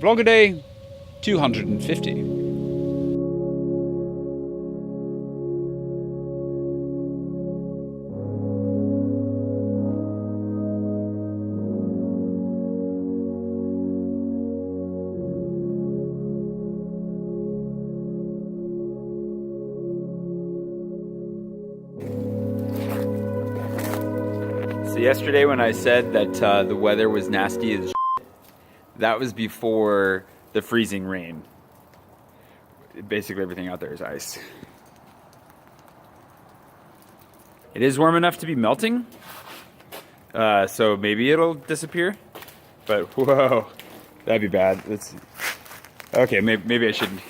Vlogaday 250. So yesterday when I said that the weather was nasty as shit, that was before the freezing rain. Basically everything out there is ice. It is warm enough to be melting, so maybe it'll disappear. But whoa, that'd be bad. Okay, maybe I shouldn't.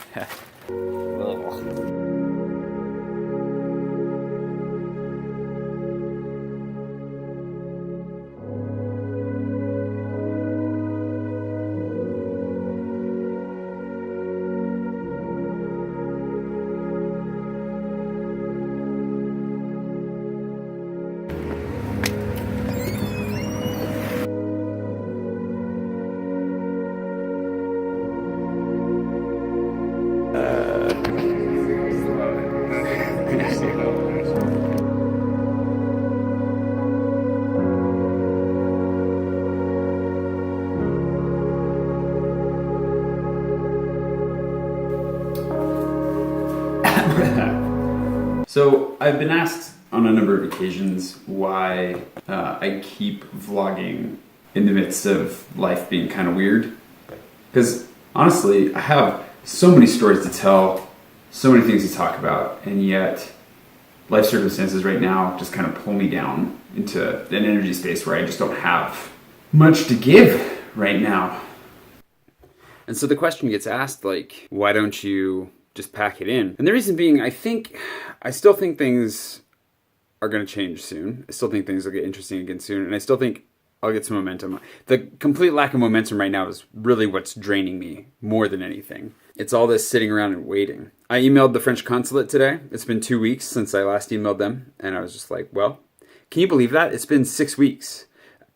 So I've been asked on a number of occasions why I keep vlogging in the midst of life being kind of weird. Because honestly, I have so many stories to tell, so many things to talk about, and yet life circumstances right now just kind of pull me down into an energy space where I just don't have much to give right now. And so the question gets asked, like, why don't you just pack it in? And the reason being, I still think things are going to change soon. I still think things will get interesting again soon. And I still think I'll get some momentum. The complete lack of momentum right now is really what's draining me more than anything. It's all this sitting around and waiting. I emailed the French consulate today. It's been 2 weeks since I last emailed them. And I was just like, well, can you believe that? It's been 6 weeks.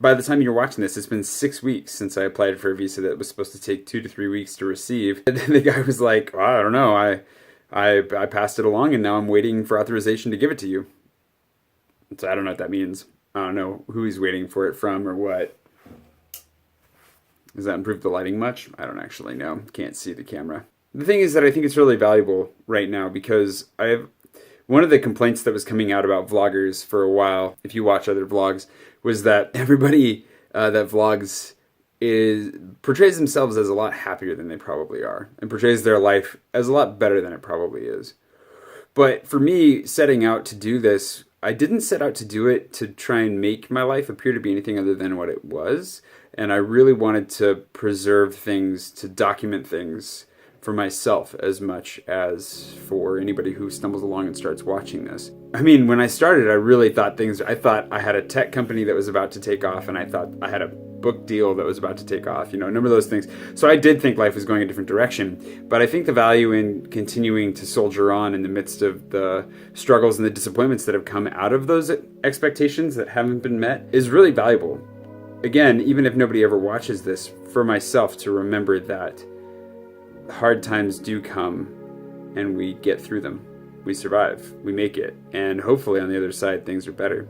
By the time you're watching this, it's been 6 weeks since I applied for a visa that was supposed to take 2 to 3 weeks to receive. And then the guy was like, oh, I don't know, I passed it along and now I'm waiting for authorization to give it to you. So I don't know what that means. I don't know who he's waiting for it from or what. Does that improve the lighting much? I don't actually know. Can't see the camera. The thing is that I think it's really valuable right now because one of the complaints that was coming out about vloggers for a while, if you watch other vlogs, was that everybody that vlogs portrays themselves as a lot happier than they probably are, and portrays their life as a lot better than it probably is. But for me, setting out to do this, I didn't set out to do it to try and make my life appear to be anything other than what it was. And I really wanted to preserve things, to document things for myself as much as for anybody who stumbles along and starts watching this. I mean, when I started, I really thought I thought I had a tech company that was about to take off, and I thought I had a book deal that was about to take off, a number of those things. So I did think life was going a different direction, but I think the value in continuing to soldier on in the midst of the struggles and the disappointments that have come out of those expectations that haven't been met is really valuable. Again, even if nobody ever watches this, for myself to remember that hard times do come and we get through them. We survive, we make it, and hopefully on the other side things are better.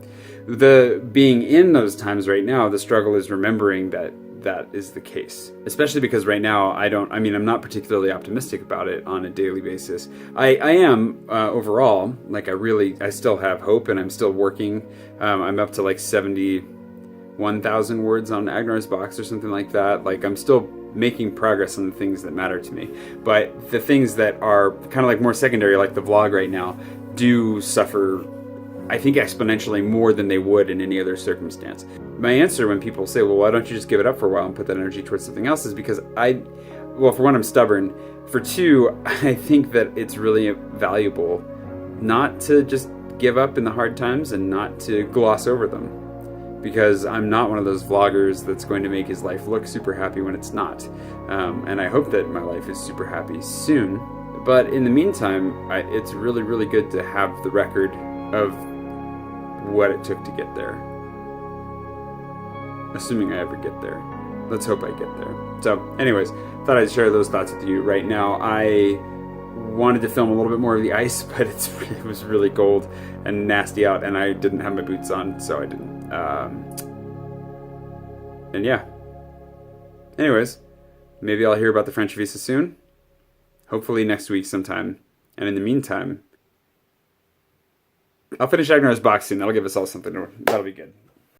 The being in those times right now, the struggle is remembering that that is the case. Especially because right now I'm not particularly optimistic about it on a daily basis. I am overall, like I still have hope and I'm still working. I'm up to like 71,000 words on Agnar's box or something like that. Like I'm still making progress on the things that matter to me. But the things that are kind of like more secondary, like the vlog right now, do suffer, I think, exponentially more than they would in any other circumstance. My answer when people say, well, why don't you just give it up for a while and put that energy towards something else, is because for one, I'm stubborn. For two, I think that it's really valuable not to just give up in the hard times and not to gloss over them. Because I'm not one of those vloggers that's going to make his life look super happy when it's not. And I hope that my life is super happy soon. But in the meantime, it's really, really good to have the record of what it took to get there. Assuming I ever get there. let's hope I get there. So anyways, thought I'd share those thoughts with you right now. I wanted to film a little bit more of the ice, but it was really cold and nasty out, and I didn't have my boots on, so I didn't. And yeah. Anyways, maybe I'll hear about the French visa soon. Hopefully next week sometime. And in the meantime, I'll finish Agnar's boxing. That'll give us all something. That'll be good.